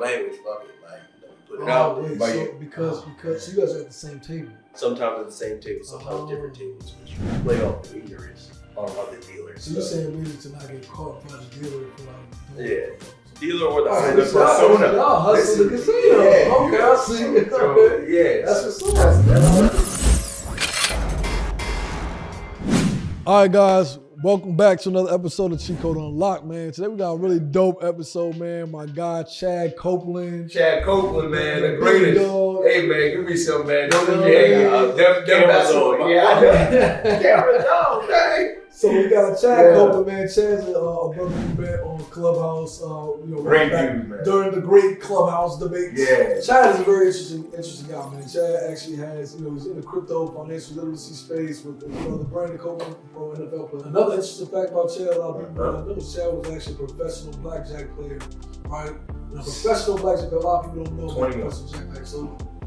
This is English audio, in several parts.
language. Fuck it, like we put it out there. Wait, so because you guys are at the same table. Sometimes at the same table, sometimes different tables. We play off the ignorance of the dealers. So you're saying really to not get caught by the dealer for Yeah. Dealer or the persona. Y'all hustle the casino. Yeah. Okay, I see. So, yeah. That's what's up. All right, guys. Welcome back to another episode of Cheat Code Unlocked, man. Today we got a really dope episode, man. My guy, Chad Copeland. Chad Copeland, man, the greatest. Hey, man, give me some, man. Don't Camera's on. Yeah, I know. Camera's on, man. So we got Chad Copeland, man. Chad's a brother we met on Clubhouse. Great dude, man. During the great Clubhouse debates. Yeah. Chad is a very interesting guy, man. Chad actually has, he's in the crypto financial literacy space with his brother Brandon Copeland, pro NFL player. Another interesting fact about Chad, a lot of people don't know, Chad was actually a professional blackjack player, right? A professional blackjack player, a lot of people don't know about professional blackjack.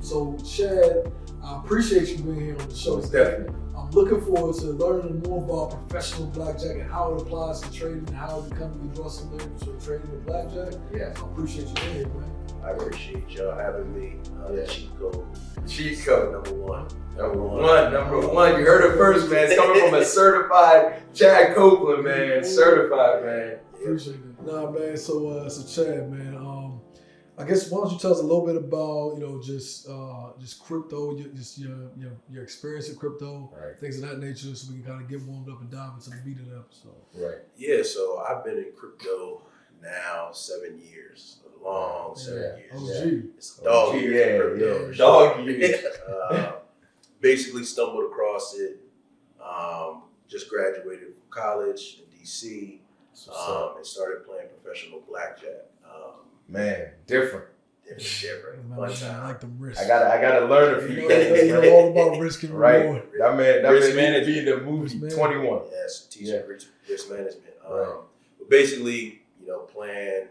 So Chad, I appreciate you being here on the show. Definitely. I'm looking forward to learning more about professional blackjack and how it applies to trading and how it becomes the Russell learning for trading with blackjack. Yeah. I appreciate you being here, man. I appreciate y'all having me. Cheat code. Cheat code. Number one. Number one. You heard it first, man. It's coming from a certified Chad Copeland, man. Certified, man. Appreciate it. Nah, man. So Chad, man. I guess why don't you tell us a little bit about just crypto, your experience in crypto, right, things of that nature, so we can kind of get warmed up and dive into the meat of the episode. Right. Yeah. So I've been in crypto now 7 years. A long 7 years. OG. It's a dog years. Yeah. Dog years. Basically stumbled across it. Just graduated from college in DC. And started playing professional blackjack. Man, different. Different. Fun time. I like the risk. I gotta learn a few things. You know all about risk and reward. That man risk management be in the movie 21. Yes, teaching risk management. Right. But basically, playing,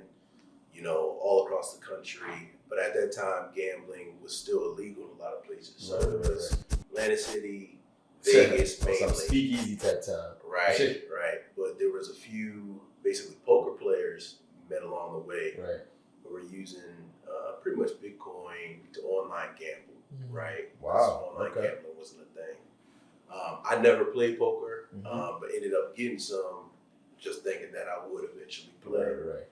all across the country. But at that time, gambling was still illegal in a lot of places. So it was Atlantic City, Vegas, mainly. Some speakeasy type time. Right. But there was a few basically poker players met along the way. Right. Who were using pretty much Bitcoin to online gamble. Right. Wow. So online gambling wasn't a thing. I never played poker, but ended up getting some, just thinking that I would eventually play. Right.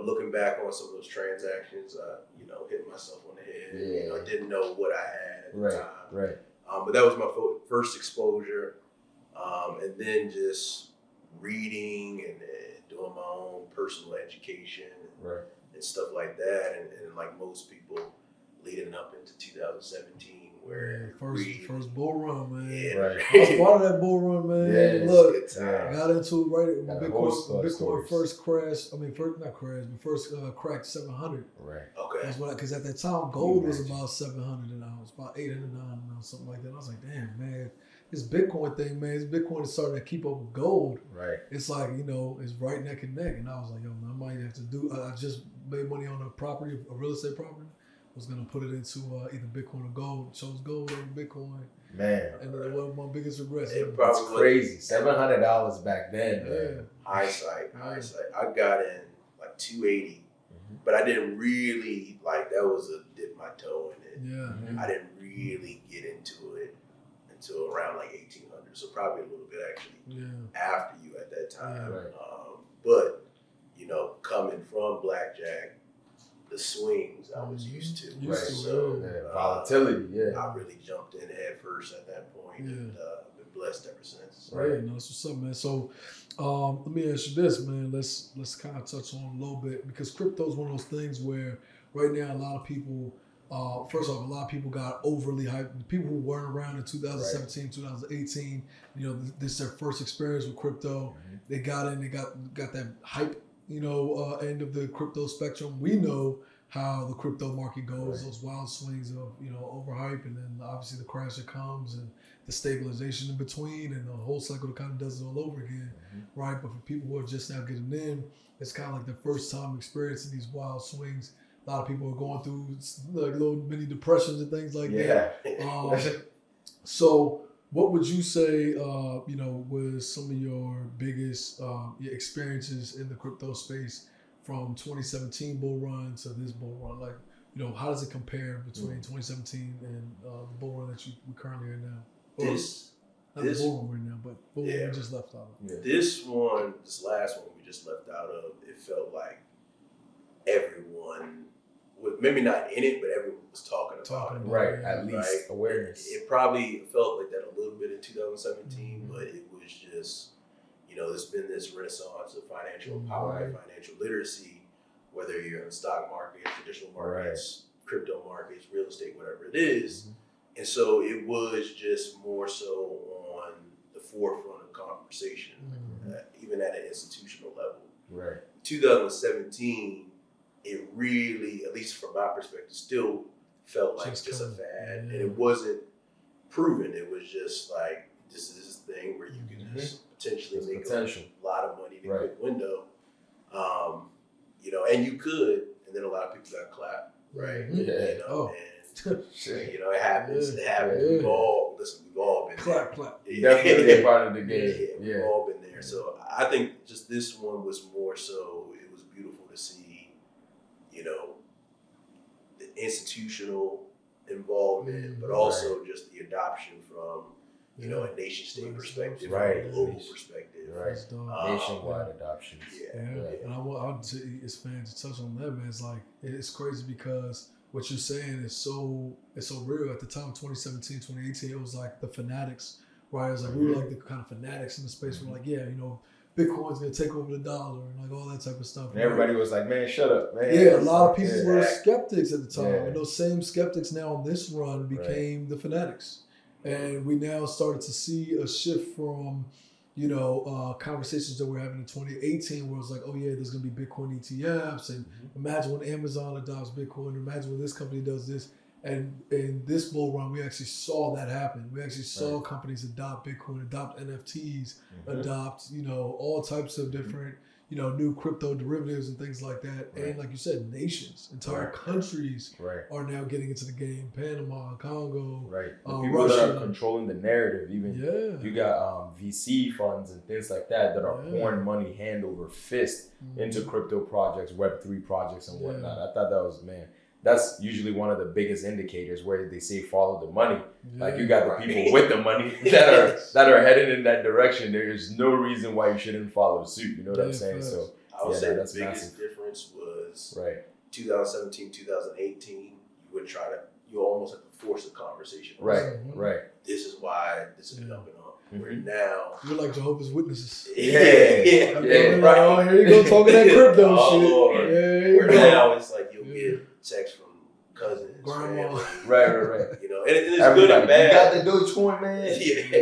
Looking back on some of those transactions, hitting myself on the head. Yeah. I didn't know what I had at the time. Right. But that was my first exposure. And then just reading and doing my own personal education and stuff like that. And like most people, leading up into 2017, where first bull run, man. Yeah, right. I was part of that bull run, man. Yeah, look, got into it when Bitcoin first crashed. First cracked 700. Right. Okay. That's because at that time gold was about 700 an ounce, about 800 an ounce, something like that. And I was like, damn, man, this Bitcoin thing, man. This Bitcoin is starting to keep up with gold. Right. It's like it's right neck and neck. And I was like, yo, man, I might have to do. I just made money on a real estate property. Was gonna put it into either Bitcoin or gold. Chose gold over Bitcoin. Man, and that was my biggest regret. It probably was crazy. $700 back then. Man. Hindsight. I got in like 280, but I didn't really that was a dip my toe in it. Yeah. I didn't really get into it until around like 1800, so probably a little bit actually after you at that time. Yeah, right. But coming from blackjack, the swings I was used to. So volatility. I really jumped in head first at that point, and been blessed ever since. Right, that's what's up, man. So let me ask you this, man. Let's kind of touch on a little bit, because crypto is one of those things where right now a lot of people. First off, a lot of people got overly hyped. The people who weren't around in 2017, 2018, this is their first experience with crypto. They got in, they got that hype, end of the crypto spectrum. We know how the crypto market goes, those wild swings of, overhype, and then obviously the crash that comes and the stabilization in between, and the whole cycle that kind of does it all over again, right? But for people who are just now getting in, it's kind of like their first time experiencing these wild swings. A lot of people are going through like little mini depressions and things like that. So what would you say, was some of your biggest experiences in the crypto space from 2017 bull run to this bull run? Like, you know, how does it compare between 2017 and the bull run that we currently are now? Or, not the bull run we're in now, but bull run we just left out of. Yeah. This last one we just left out of, it felt like everyone was maybe not in it, but everyone was talking about it. Right, at least awareness. It probably felt like that a little bit in 2017, but it was just, you know, there's been this renaissance of financial empowerment, financial literacy, whether you're in the stock market, traditional markets, crypto markets, real estate, whatever it is. And so it was just more so on the forefront of conversation, even at an institutional level. Right. 2017, it really, at least from my perspective, still felt like just a fad. And it wasn't proven. It was just like, this is this thing where you can just potentially make a lot of money in a quick window. You know, and you could, and then a lot of people got clapped, right? You know, and you know, it happens. It happens. We've all been there. Clap. Definitely a part of the game. We've all been there. So I think just this one was more so, it was beautiful to see, you know, the institutional involvement, but also just the adoption from, you know, a nation state perspective, from a global perspective. Nationwide adoption. And I want to as fans to touch on that, man. It's like, it's crazy because what you're saying is so real. At the time of 2017, 2018, it was like the fanatics, right? It was like, we were like the kind of fanatics in the space. We're like, yeah, you know, Bitcoin's gonna take over the dollar and like all that type of stuff. And everybody was like, man, shut up, man. Yeah, a lot of people were skeptics at the time. And those same skeptics now on this run became the fanatics. And we now started to see a shift from, you know, conversations that we're having in 2018 where it's like, oh yeah, there's going to be Bitcoin ETFs, and imagine when Amazon adopts Bitcoin, imagine when this company does this. And in this bull run, we actually saw that happen. We actually saw companies adopt Bitcoin, adopt NFTs, adopt, you know, all types of different, you know, new crypto derivatives and things like that. And like you said, nations, entire countries are now getting into the game. Panama, Congo, the people that are controlling the narrative. Even you got VC funds and things like that that are pouring money hand over fist into crypto projects, Web3 projects and whatnot. I thought that was, man, that's usually one of the biggest indicators where they say follow the money. Like you got the people with the money that are headed in that direction. There is no reason why you shouldn't follow suit. You know what I'm saying? So I would say the biggest difference was 2017, 2018. You almost have to force a conversation. Right. This is why this is jumping up. Where now you're like Jehovah's Witnesses. Yeah. Oh, here you go talking that crypto shit. Where now it's like you'll get text from cousins, grandma, right. You know, and it's good and bad. You got the Dogecoin, man.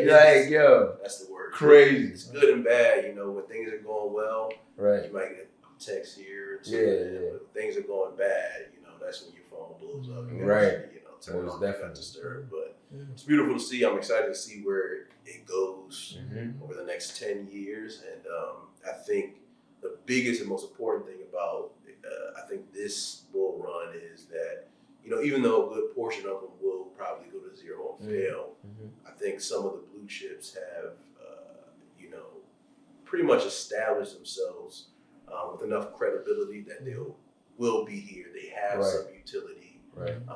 Like, yo, that's the word. Crazy. It's good and bad. You know, when things are going well, you might get a text here. But when things are going bad, you know, that's when your phone blows up. You know, turn on not disturb. But it's beautiful to see. I'm excited to see where it goes over the next 10 years. And I think the biggest and most important thing about I think this bull run is that, you know, even though a good portion of them will probably go to zero and fail, I think some of the blue chips have, you know, pretty much established themselves with enough credibility that they will be here. They have some utility, and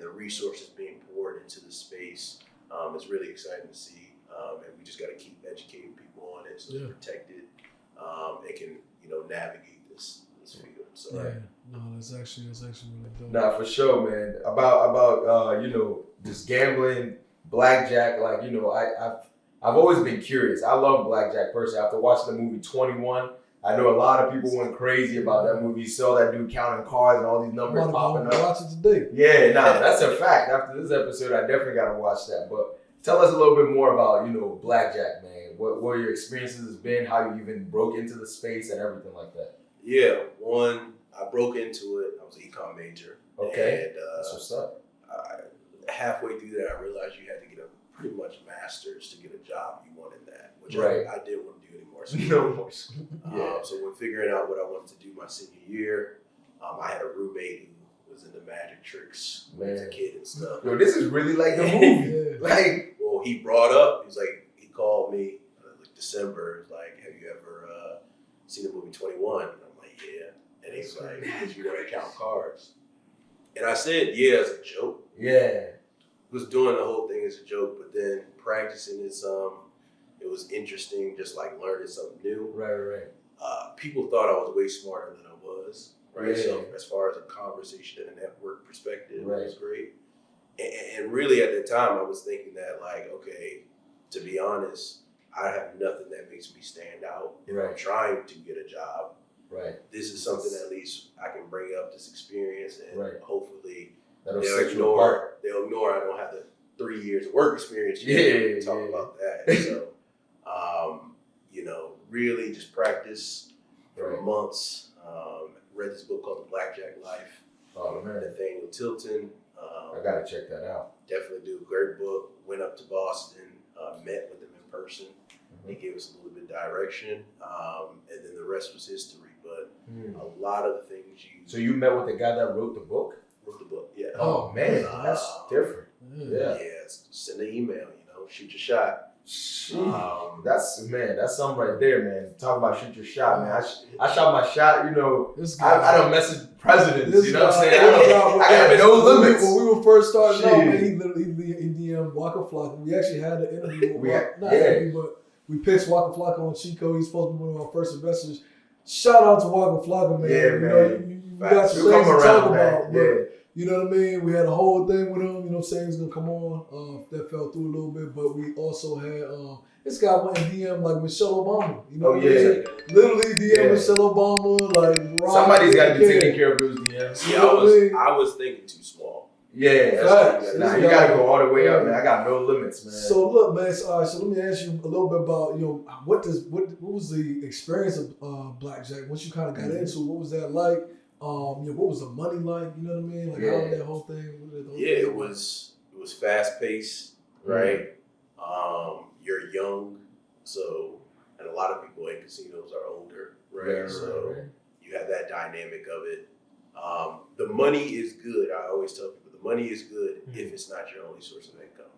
the resources being poured into the space is really exciting to see. And we just got to keep educating people on it so it's protected and can, you know, navigate this field. So no, that's actually really dope. Nah, for sure, man. About you know, just gambling, blackjack. Like, you know, I've always been curious. I love blackjack personally. After watching the movie 21, I know a lot of people went crazy about that movie. Saw that dude counting cards and all these numbers popping up. Watch it today. Yeah, nah, that's a fact. After this episode, I definitely got to watch that. But tell us a little bit more about, you know, blackjack, man. What your experiences has been, how you even broke into the space and everything like that. Yeah, I broke into it. I was an econ major. Okay, and, that's what's up. Halfway through that, I realized you had to get a pretty much master's to get a job you wanted that, which I didn't want to do anymore. So, so when figuring out what I wanted to do my senior year, I had a roommate who was into magic tricks when he was a kid and stuff. Yo, this is really like the movie. Like, well, he brought up, he called me like December, like, have you ever seen the movie 21? And I'm yeah. And he's like, because you want to count cards. And I said, yeah, as a joke. Yeah. Was doing the whole thing as a joke, but then practicing it it was interesting, just like learning something new. Right. People thought I was way smarter than I was, right? Yeah. So as far as a conversation and a network perspective, it right. was great. And really at the time, I was thinking that like, okay, to be honest, I have nothing that makes me stand out if I'm trying to get a job. Right. This is something at least I can bring up this experience and hopefully they'll ignore I don't have the 3 years of work experience yet. Talk about that. So, really just practice for months. Read this book called The Blackjack Life. Oh, man. Nathaniel Tilton. I got to check that out. Definitely do. Great book. Went up to Boston, met with him in person. He gave us a little bit of direction. And then the rest was history. But a lot of the things So you met with the guy that wrote the book? Wrote the book, yeah. Oh, man. That's different. Yeah. Send an email, shoot your shot. That's something right there, man. Talk about shoot your shot, man. I shot my shot, I don't message presidents, you know what I'm saying? I got no limits. When we were first starting out, man, he DM'd Waka Flocka. We actually had an interview but we pitched Waka Flocka on Chico. He's supposed to be one of our first investors. Shout out to Waka Flocka, man. Yeah, man. You got some things to talk about, but you know what I mean? We had a whole thing with him, saying he's gonna come on. That fell through a little bit, but we also had this guy went and DM like Michelle Obama. Literally DM Michelle Obama, like somebody's gotta be taking care of those DMs. Yeah, I was thinking too small. Yeah, you gotta go all the way up, man. I got no limits, man. So look, man. So let me ask you a little bit about what was the experience of Blackjack once you kind of got into? What was that like? What was the money like? You know what I mean? Like how did that whole thing? It was fast paced, right? You're young, and a lot of people in casinos are older, right? You have that dynamic of it. The money is good. I always tell people the money is good if it's not your only source of income.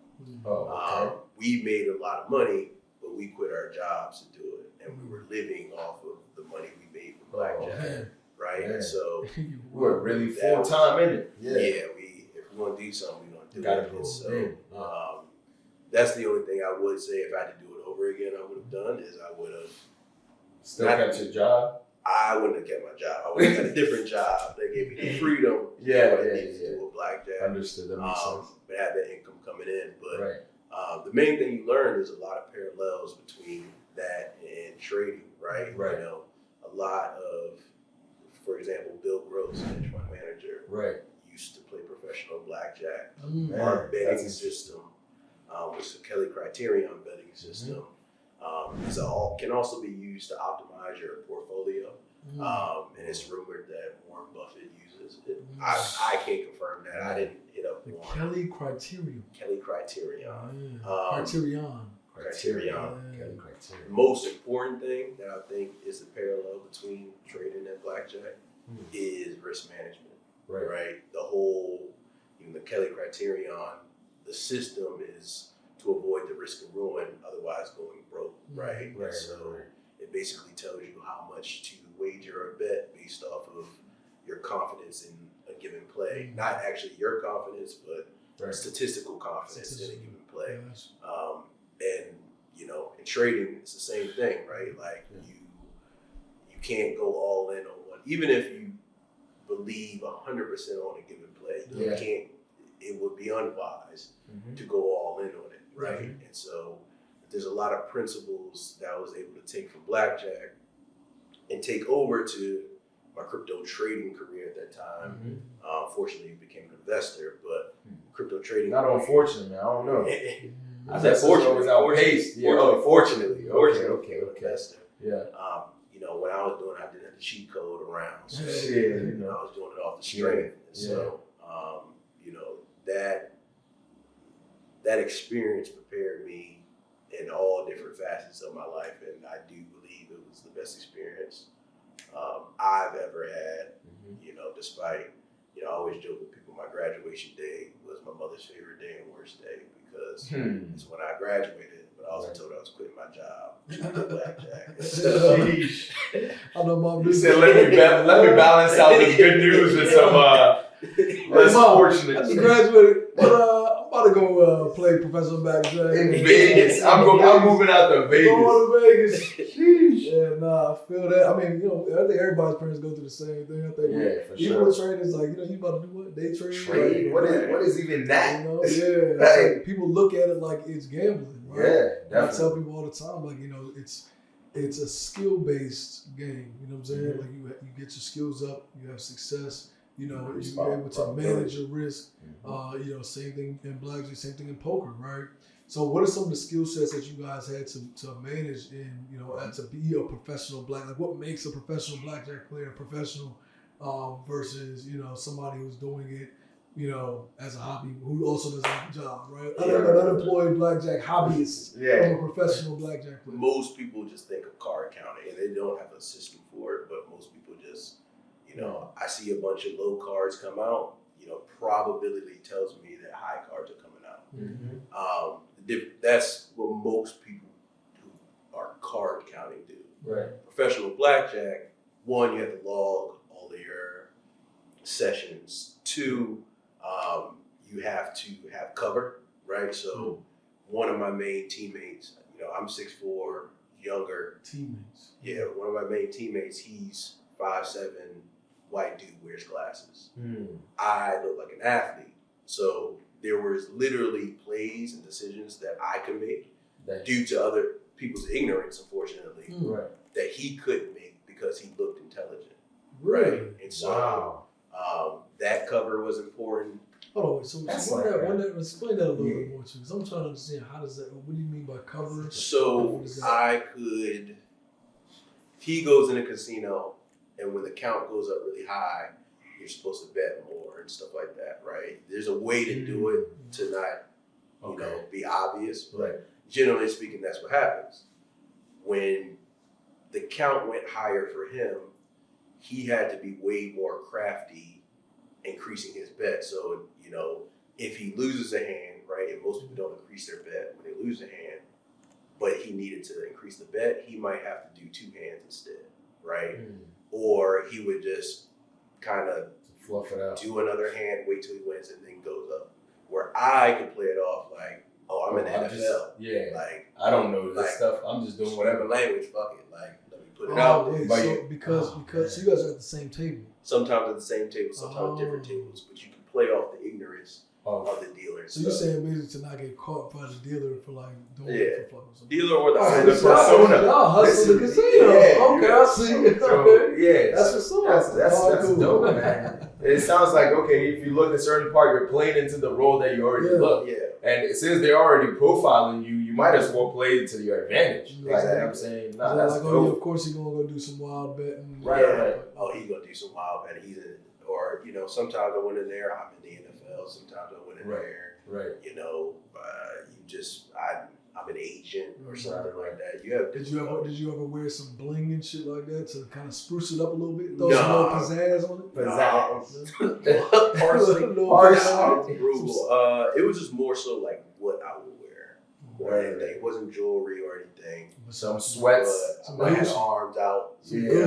We made a lot of money, but we quit our jobs to do it, and we were living off of the money we made from Blackjack. Right, and so we're really full time in it. Yeah, if we want to do something, we're gonna do it. So that's the only thing I would say if I had to do it over again. I would have done is I would have still kept your job. I wouldn't have kept my job. I would have had a different job. They gave me the freedom. To do with Blackjack. Understood. That makes sense. But had that income coming in. But the main thing you learn is a lot of parallels between that and trading. Right. A lot of. For example, Bill Gross, hedge fund manager, used to play professional blackjack. Our betting system, which is a Kelly Criterion betting system, can also be used to optimize your portfolio. And it's rumored that Warren Buffett uses it. I can't confirm that. I didn't hit up Warren. Kelly Criterion. Kelly Criterion. Criterion. The most important thing that I think is the parallel between trading and blackjack is risk management. Right? The whole, the Kelly Criterion, the system is to avoid the risk of ruin, otherwise going broke. Right? So it basically tells you how much to wager or bet based off of your confidence in a given play. Not actually your confidence, but statistical confidence in a given play. And in trading, it's the same thing, right? Like you can't go all in on one, even if you believe 100% on a given play. You can't. It would be unwise to go all in on it, right? And so there's a lot of principles that I was able to take from Blackjack and take over to my crypto trading career at that time. Fortunately, I became an investor, but crypto trading. Not unfortunate, man. I don't know. I said fortunately. Fortunately. Investor. When I was doing it, I didn't have the cheat code around. So, I was doing it off the strength. So, that experience prepared me in all different facets of my life, and I do believe it was the best experience I've ever had. Despite I always joke with people, my graduation day was my mother's favorite day and worst day because it's when I graduated. But I also told her I was quitting my job to do Blackjack. So, I know Mom. You said let me balance out the good news with some less fortunate. I just graduated, but I'm about to go play professional blackjack in Vegas. I'm moving out to Vegas. Going to Vegas. Yeah, nah, I feel that. I mean, I think everybody's parents go through the same thing. I think for even sure. with trading, it's like, you about to do what? Day trade? Trade? What is even that? Yeah. Like, people look at it like it's gambling, right? Yeah, definitely. I tell people all the time, like, it's a skill-based game. You know what I'm saying? Mm-hmm. Like, you get your skills up, you have success. You're able to manage your risk. Mm-hmm. Same thing in blackjack, same thing in poker, right? So, what are some of the skill sets that you guys had to manage and to be a professional like what makes a professional blackjack player professional versus somebody who's doing it as a hobby who also doesn't have a job, right? An unemployed blackjack hobbyist from a professional blackjack player. Most people just think of card counting and they don't have a system for it, but most people just, I see a bunch of low cards come out, probability tells me that high cards are coming out. Mm-hmm. That's what most people who are card counting do. Right. Professional blackjack, one, you have to log all of your sessions. Two, you have to have cover, right? So one of my main teammates, I'm 6'4", younger. Teammates. Yeah, one of my main teammates, he's 5'7", white dude, wears glasses. I look like an athlete. So there was literally plays and decisions that I could make due to other people's ignorance, unfortunately, that he couldn't make because he looked intelligent. Really? Right? And so that cover was important. Hold on, so explain that a little bit more too, because I'm trying to understand what do you mean by cover? So he goes in a casino, and when the count goes up really high, you're supposed to bet more and stuff like that, right? There's a way to do it to not, be obvious, but generally speaking, that's what happens. When the count went higher for him, he had to be way more crafty, increasing his bet. So, if he loses a hand, right, and most people don't increase their bet when they lose a hand, but he needed to increase the bet, he might have to do two hands instead, right? Or he would just kind of fluff it out, do another hand, wait till he wins, and then goes up. Where I could play it off like, I'm in the NFL. Like, I don't know this stuff. I'm just doing whatever language. Fuck it. Like, let me put it out there. So because you guys are at the same table. Sometimes at the same table, sometimes different tables, but you can play off the ignorance of the dealer. So you're saying basically to not get caught by the dealer for like doing it for fun. Dealer or the persona. Y'all hustle the casino. Okay, I see. So, that's what's up. That's dope, man. It sounds like, if you look a certain part, you're playing into the role that you already look. Yeah. And since they're already profiling you, you might as well play to your advantage. Exactly. Like I'm saying, that's dope. Of course, he's gonna go do some wild betting. Right. Oh, he's gonna do some wild betting. Sometimes I went in there. I'm in the NFL. Sometimes I went in there. Right. I'm an agent or something like that. Did you ever wear some bling and shit like that to kind of spruce it up a little bit? Throw some little pizzazz on it? Pizzazz. Parsley. Brutal. It was just more so like what I would wear. More than anything. It wasn't jewelry or anything. Some sweats. I had arms out.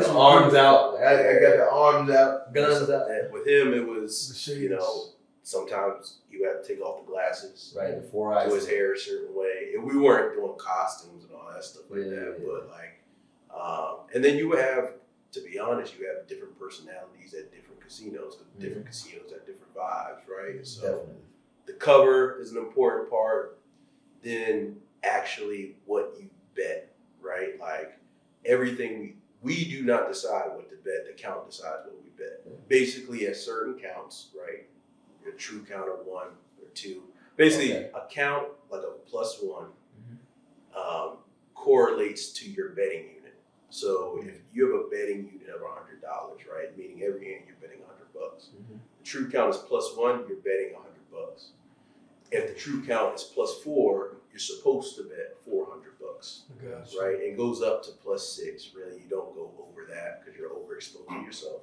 Arms out. I got the arms out. Guns out. With him, it was, sometimes you had to take off the glasses. Right, the 4 eyes. Do his hair a certain way. And we weren't doing costumes and all that stuff like that. But and then you would have, to be honest, you have different personalities at different casinos. Different casinos have different vibes, right? So definitely. The cover is an important part. Then actually what you bet, right? Like everything we do not decide what to bet. The count decides what we bet. Basically, at certain counts, right? Your true count of 1 or 2. Basically, a count like a +1 correlates to your betting unit. So if you have a betting unit of $100, right, meaning every hand you're betting $100. The true count is +1, you're betting $100. If the true count is +4, you're supposed to bet $400, right? It goes up to +6. Really, you don't go over that because you're overexposing yourself.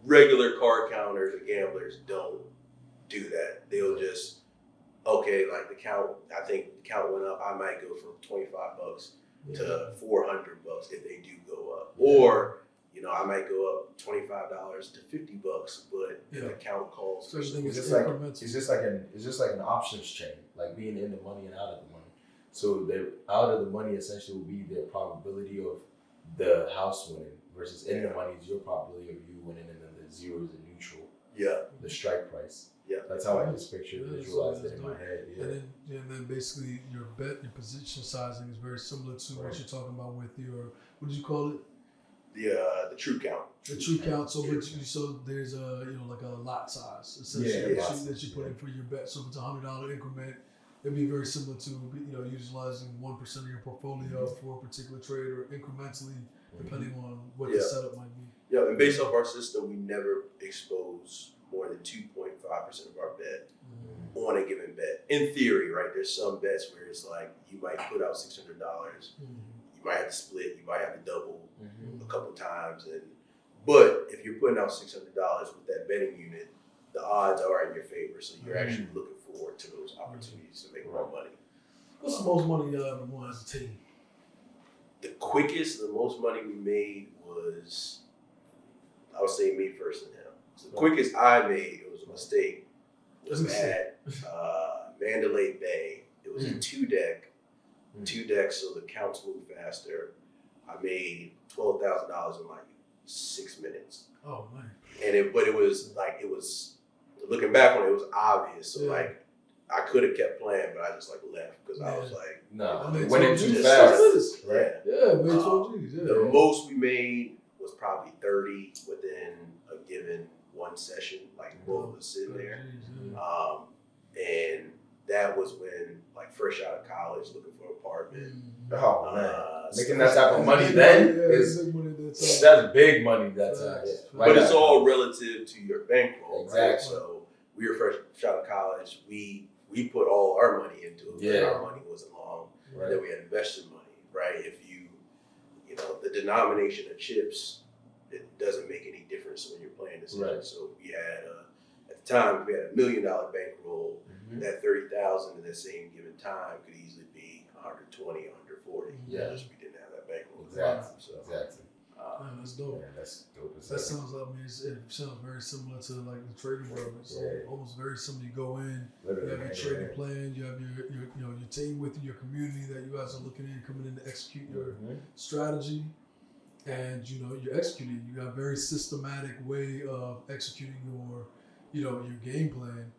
Regular card counters and gamblers don't do that. They'll just, like the count, I think the count went up, I might go for $25. to $400 if they do go up. Or, I might go up $25 to $50, but the account calls for something. It's just like an options chain, like being in the money and out of the money. So the out of the money essentially will be the probability of the house winning versus in the money is your probability of you winning, and then the zero is the neutral. Yeah. The strike price. Yeah. That's how I just visualized it in my head. Yeah. And then basically your position sizing is very similar to what you're talking about with your, what did you call it? The true count. The true count. So so there's a like a lot size essentially that you put in for your bet. So if it's $100 increment, it'd be very similar to utilizing 1% of your portfolio for a particular trade, or incrementally depending on what the setup might be. Yeah, and based off our system, we never expose more than 2.5% of our bet on a given bet. In theory, right? There's some bets where it's like you might put out $600. You might have to split. You might have to double a couple times, but if you're putting out $600 with that betting unit, the odds are in your favor. So you're actually looking forward to those opportunities to make more money. What's the most money y'all ever won as a team? The most money we made was, I would say me first and him. So the quickest I made, it was a mistake, was at Mandalay Bay. It was a two deck, so the counts moved faster. I made $12,000 in like 6 minutes. Oh man! But it was looking back on it, it was obvious. So like, I could have kept playing, but I just like left because I was like, no, when it too fast, right? Yeah, made 12 G's. Yeah. The most we made was probably 30 within a given one session, like both of us sitting there. And that was when, like, fresh out of college, looking for an apartment. Oh man, making that type of money then that's big money that time. But it's all relative to your bankroll, exactly. Right? So we were fresh out of college. We put all our money into it. Yeah. Our money wasn't long. Right. And then we had invested money, right? If the denomination of chips, it doesn't make any difference when you're playing this. Right. So we had, at the time, we had $1 million bankroll. That 30,000 in the same given time could easily be 120, 140. Yeah. Because we didn't have that bankroll. Exactly. That's dope. Yeah, that's dope. That sounds like, it sounds very similar to like the trading world. So almost very similar. You go in, you have your trading plan, you have your team with you, your community that you guys are looking in, coming in to execute your strategy, and you're executing. You have a very systematic way of executing your game plan.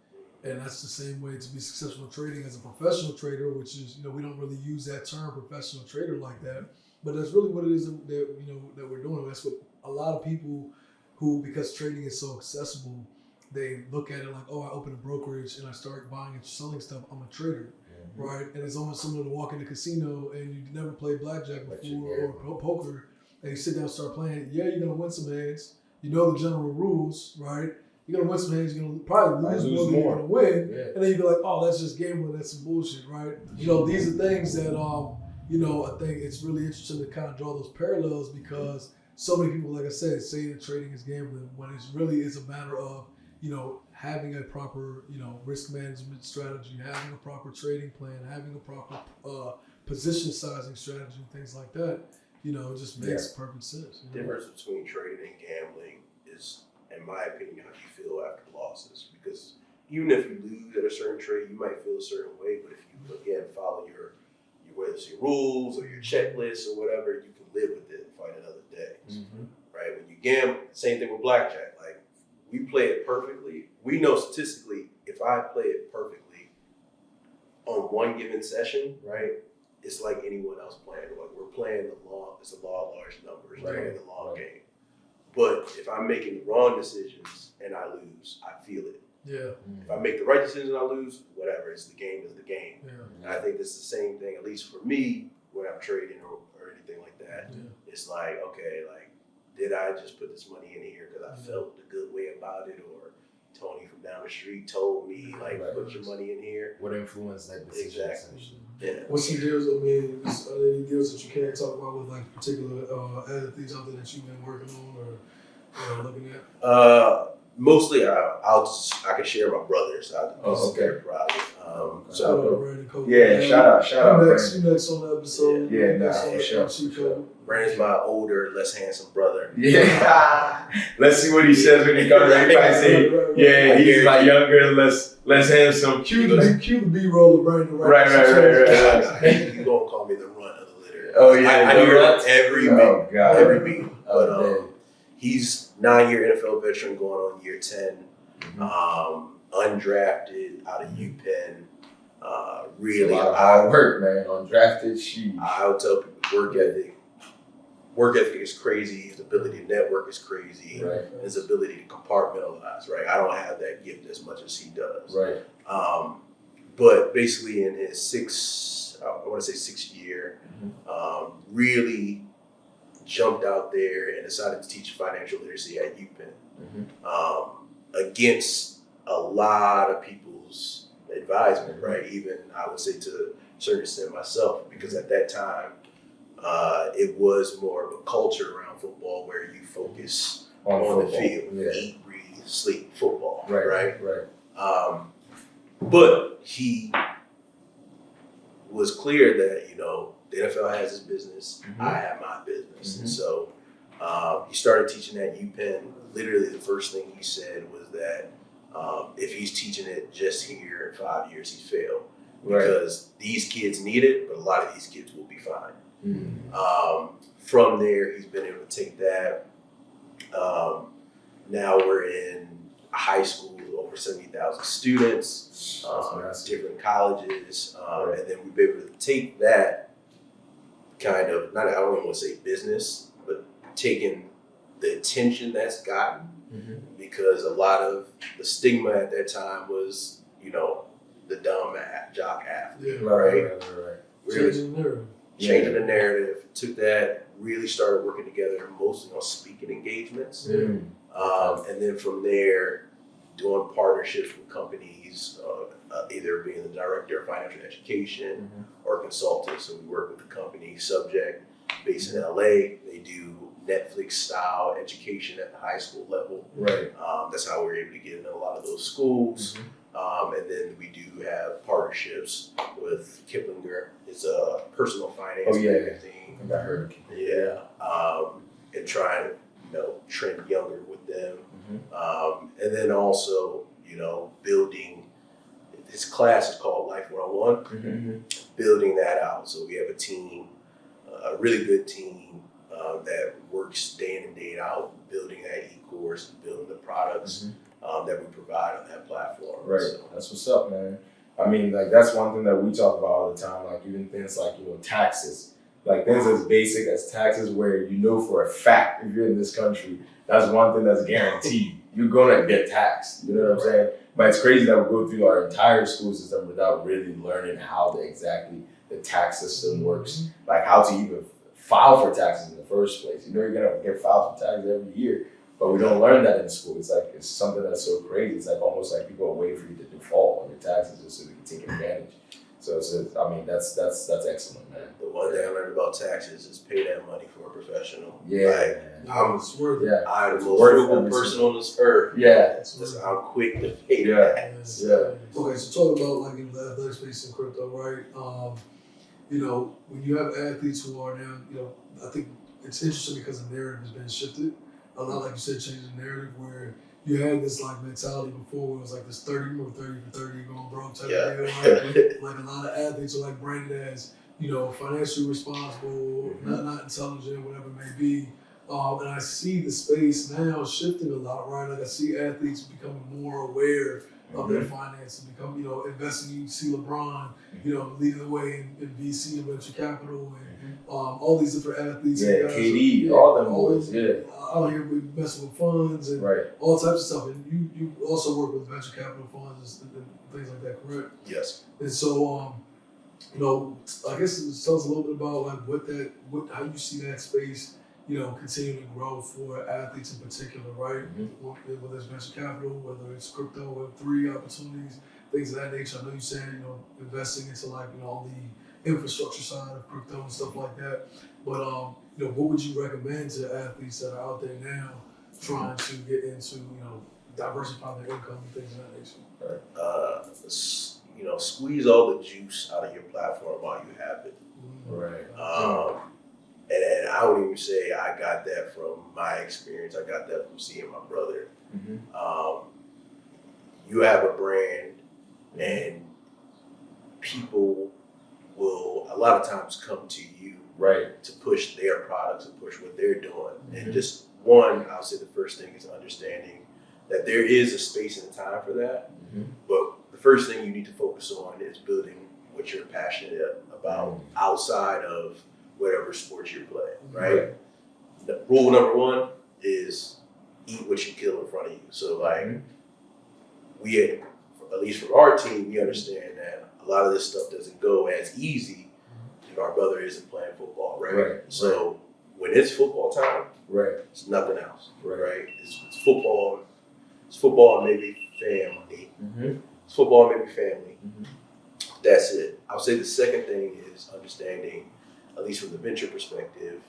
And that's the same way to be successful in trading as a professional trader, which is, we don't really use that term professional trader like that. But that's really what it is that we're doing. That's what a lot of people who, because trading is so accessible, they look at it like, oh, I open a brokerage and I start buying and selling stuff. I'm a trader, right? And it's almost similar to walking to a casino and you never played blackjack before or poker, and you sit down and start playing. Yeah, you're going to win some hands. You know the general rules, right? You're going to win some hands, you're going to probably lose more than you're going to win. Yeah. And then you go like, oh, that's just gambling, that's some bullshit, right? These are things that, I think it's really interesting to kind of draw those parallels, because so many people, like I said, say that trading is gambling when it really is a matter of, having a proper, risk management strategy, having a proper trading plan, having a proper position sizing strategy, and things like that. It just makes perfect sense. The difference between trading and gambling is, in my opinion, how you feel after losses. Because even if you lose at a certain trade, you might feel a certain way, but if you, again, follow whether it's your rules or your checklist or whatever, you can live with it and fight another day. Right? When you gamble, same thing with blackjack. Like, we play it perfectly. We know statistically, if I play it perfectly on one given session, right, it's like anyone else playing. Like, we're playing it's a law of large numbers, playing the long game. But if I'm making the wrong decisions and I lose, I feel it. Yeah. If I make the right decisions and I lose, whatever. It's the game is the game. Yeah. And I think this is the same thing, at least for me, when I'm trading or anything like that. Yeah. It's like, okay, like, did I just put this money in here because I felt the good way about it, or Tony from down the street told me, put your money in here? What influenced that decision? Exactly. Yeah. What's some deals? Are there any deals that you can't talk about with particular athletes out there that you've been working on or looking at? Mostly, I can share my brothers. They're private. Shout out Brandon Copeland. Yeah, shout out Brandon. You next on the episode. Yeah, for sure. Brandon's my older, less handsome brother. Yeah. Let's see what he says when he comes back. He might say, yeah, he's my younger, less handsome. Cue the B-roll of Brandon. Right. You're going to call me the runt of the litter. Oh, yeah. I hear it every beat. Oh, God. Every beat. But he's 9-year NFL veteran going on year 10. Undrafted out of UPenn. Really a lot of hard work, man. Undrafted, shoot. I'll tell people work ethic is crazy. His ability to network is crazy. Right. His ability to compartmentalize. Right. I don't have that gift as much as he does. Right. But basically, in his sixth year, really jumped out there and decided to teach financial literacy at UPenn against a lot of people's advisement, right? Even I would say to a certain extent myself, because at that time, it was more of a culture around football where you focus on the field, eat, breathe, sleep football, right? But he was clear that, the NFL has his business, I have my business. And so he started teaching at UPenn. Literally the first thing he said was that if he's teaching it just here in 5 years, he's failed. Because these kids need it, but a lot of these kids will be fine. From there, he's been able to take that. Now we're in high school, over 70,000 students, different colleges, and then we've been able to take that kind of, I don't even want to say business, but taking the attention that's gotten, because a lot of the stigma at that time was, the dumb jock athlete, right? Really changing the narrative, took that, really started working together mostly on speaking engagements. And then from there, doing partnerships with companies, either being the director of financial education or consultant. So we work with the company Subject, based in LA. They do Netflix style education at the high school level. That's how we're able to get into a lot of those schools. And then we do have partnerships with Kiplinger. It's a personal finance magazine. I heard of Kiplinger. And trying to, trend younger with them. And then also, building, his class is called Life 101, building that out. So we have a team, a really good team that works day in and day out, building that e-course, building the products that we provide on that platform. Right. So. That's what's up, man. I mean, that's one thing that we talk about all the time, even things like, taxes. Things as basic as taxes where for a fact, if you're in this country, that's one thing that's guaranteed. You're going to get taxed. You know what I'm saying? But it's crazy that we go through our entire school system without really learning how exactly the tax system works. How to even file for taxes in the first place. You're going to get filed for taxes every year, but we don't learn that in school. It's something that's so crazy. It's almost like people are waiting for you to default on your taxes just so they can take advantage. So that's excellent, man. The one thing I learned about taxes is pay that money for a professional. I'm the most worthwhile person on this earth. I'm quick to pay that. Okay, so talk about in the athletic space in crypto, right? When you have athletes who are now, I think it's interesting because the narrative has been shifted. A lot, like you said, changing the narrative where you had this mentality before where it was this 30 for 30 going broke type of deal, right? A lot of athletes are branded as, financially responsible, not intelligent, whatever it may be. And I see the space now shifting a lot, right? I see athletes becoming more aware of their finances, become, investing. You see LeBron, leading the way in VC and venture capital and all these different athletes. KD, all them boys, out here messing with funds and all types of stuff. And you also work with venture capital funds and things like that, correct? Yes. And so, I guess tell us a little bit about how you see that space, continuing to grow for athletes in particular, right? Whether it's venture capital, whether it's crypto, Web3 opportunities, things of that nature. I know you're saying, investing into on the infrastructure side of crypto and stuff like that. But what would you recommend to athletes that are out there now trying to get into, diversify their income and things of that nature. Squeeze all the juice out of your platform while you have it. Right. And I would even say I got that from my experience. I got that from seeing my brother. You have a brand, and people will a lot of times come to you to push their products and push what they're doing. And just one, I'll say the first thing is understanding that there is a space and a time for that. But the first thing you need to focus on is building what you're passionate about outside of whatever sport you're playing, right? Rule number one is eat what you kill in front of you. So like we, at least from our team, we understand that a lot of this stuff doesn't go as easy if our brother isn't playing football, right? So when it's football time, it's nothing else, right? It's football. It's football and maybe family. It's football and maybe family. That's it. I would say the second thing is understanding, at least from the venture perspective,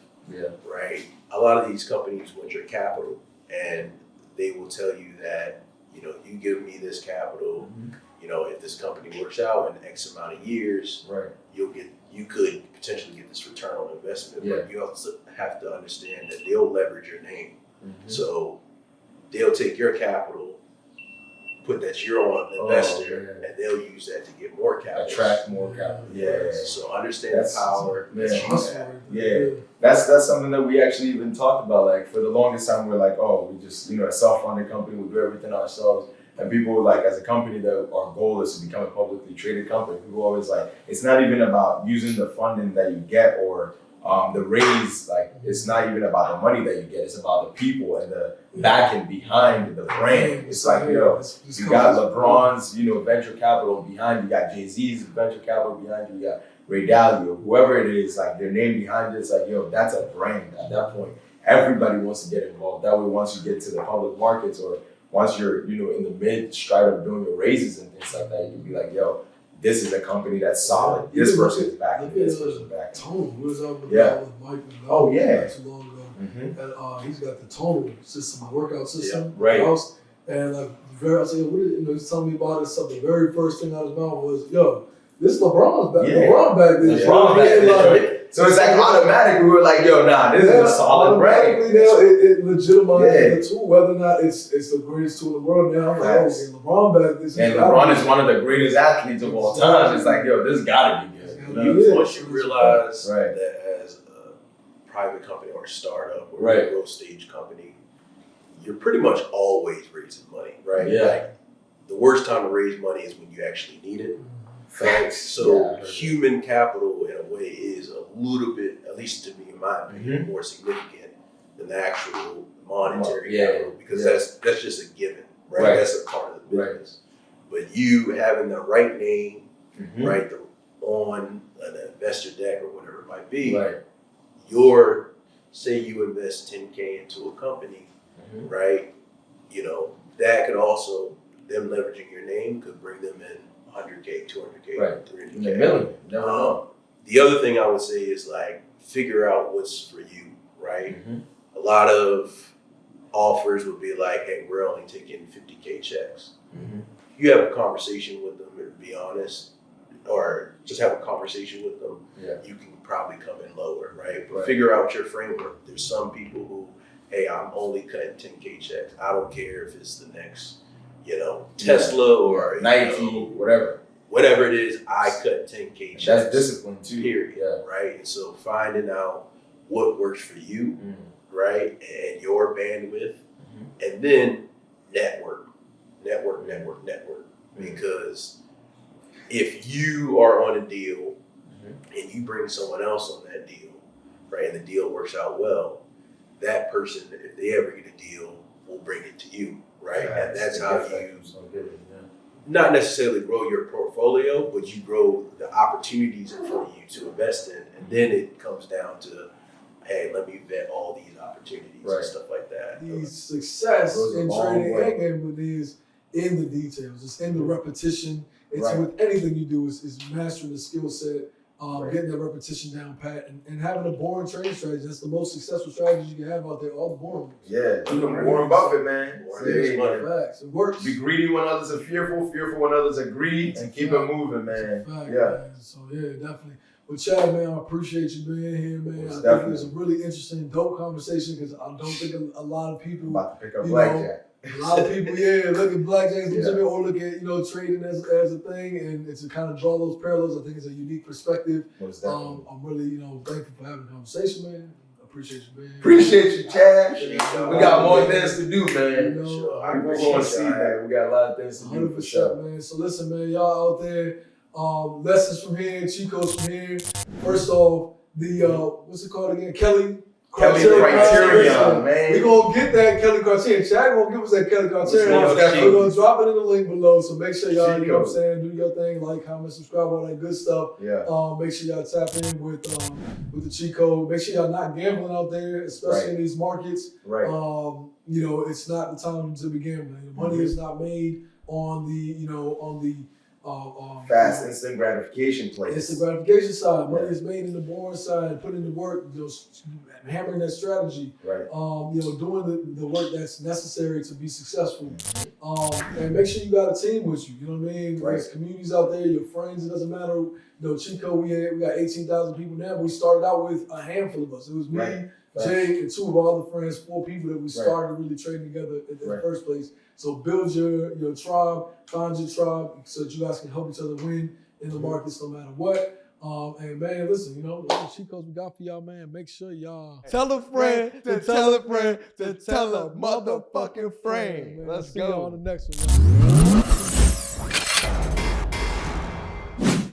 right? A lot of these companies venture capital, and they will tell you that, you give me this capital, if this company works out in X amount of years, you could potentially get this return on investment. But you also have to understand that they'll leverage your name. So they'll take your capital, put that you're on an investor, and they'll use that to get more capital. Attract more capital. So understand the power that you have. That's something that we actually even talked about. Like for the longest time, we're like, we just, a self-funded company, we do everything ourselves. And people like, as a company, that our goal is to become a publicly traded company. People always like, it's not even about using the funding that you get or the raise. Like, it's not even about the money that you get. It's about the people and the backing behind the brand. It's like, you got LeBron's, venture capital behind you. You got Jay-Z's venture capital behind you. You got Ray Dalio, whoever it is, like their name behind it. It's like, that's a brand. At that point, everybody wants to get involved. That way, once you get to the public markets or once you're, in the mid stride of doing your raises and things like that, you can be like, this is a company that's solid. This person is backing. This person is backing. Tone. We was out with Mike. Oh, yeah. Not too long ago. And he's got the tonal system, the workout system. Right. House. And like, I said, he's telling me about it. So the very first thing out of his mouth was, this is LeBron's back. LeBron back this. LeBron back this. So it's like automatic. We were like, this is a solid brand. It legitimizes the tool, whether or not it's the greatest tool in the world now. Like, LeBron back this. And LeBron is one of the greatest athletes of all time. It's like, this gotta be good. Once you realize that as a private company or a startup or a growth stage company, you're pretty much always raising money, right? Like, the worst time to raise money is when you actually need it. Facts. So human capital, in a way, is a little bit, at least to me, in my opinion, more significant than the actual monetary capital, because that's just a given, right? That's a part of the business. But you having the right name, right, on an investor deck or whatever it might be, say you invest 10K into a company, right? That could also, them leveraging your name could bring them in 100K, 200K, 300K. Million. Never know. The other thing I would say is like, figure out what's for you, right? A lot of offers would be like, hey, we're only taking 50K checks. You have a conversation with them and be honest, or just have a conversation with them, you can probably come in lower, right? But figure out your framework. There's some people who, hey, I'm only cutting 10K checks. I don't care if it's the next, Tesla or Nike, whatever it is, I cut 10K checks. That's discipline too. Period. Right? And so finding out what works for you, right? And your bandwidth, and then network. Because if you are on a deal and you bring someone else on that deal, right, and the deal works out well, that person, if they ever get a deal, will bring it to you, right? And that's how you not necessarily grow your portfolio, but you grow the opportunities in front of you to invest in. And then it comes down to, hey, let me vet all these opportunities and stuff like that. The success in trading and gambling is in the details. It's in the repetition. It's with anything you do is mastering the skill set getting that repetition down pat, and having a boring trading strategy. That's the most successful strategy you can have out there, all the boring ones. Yeah, Warren Buffett, man. Facts. It works. Be greedy when others are fearful, fearful when others are greedy, and keep it moving, man. Man. So, yeah, definitely. Well, Chad, man, I appreciate you being here, man. I think it was a really interesting, dope conversation because I don't think a lot of people... I'm about to pick up Blackjack. A lot of people, look at Blackjack as legitimate or look at, trading as a thing, and it's to kind of draw those parallels. I think it's a unique perspective. I'm really, thankful for having a conversation, man. I appreciate you, man. Appreciate you, Chad. We got more things to do, man. I want to see that. We got a lot of things to do for sure, man. So listen, man, y'all out there, lessons from here, Chico's from here. First off, the what's it called again? Kelly Criterion, man. We're going to get that Kelly Criterion. Chad going to give us that Kelly Criterion. We're going to drop it in the link below. So make sure y'all, you know what I'm saying, do your thing, like, comment, subscribe, all that good stuff. Yeah. Make sure y'all tap in with the cheat code. Make sure y'all not gambling out there, especially in these markets. Right. It's not the time to be gambling. Money is not made on the fast instant gratification plays. It's the gratification side. Money is made in the boring side, putting in the work, hammering that strategy. Right. Doing the work that's necessary to be successful. And make sure you got a team with you. You know what I mean? There's communities out there, your friends. It doesn't matter. Chico, we got 18,000 people now, but we started out with a handful of us. It was me, Jay, and two of our other friends, 4 people that we started really trading together in the first place. So build your tribe, find your tribe so that you guys can help each other win in the markets no matter what. And man, listen, the cheat codes we got for y'all, man. Make sure y'all tell a friend to tell a friend to tell a motherfucking friend. Let's go on the next one, y'all.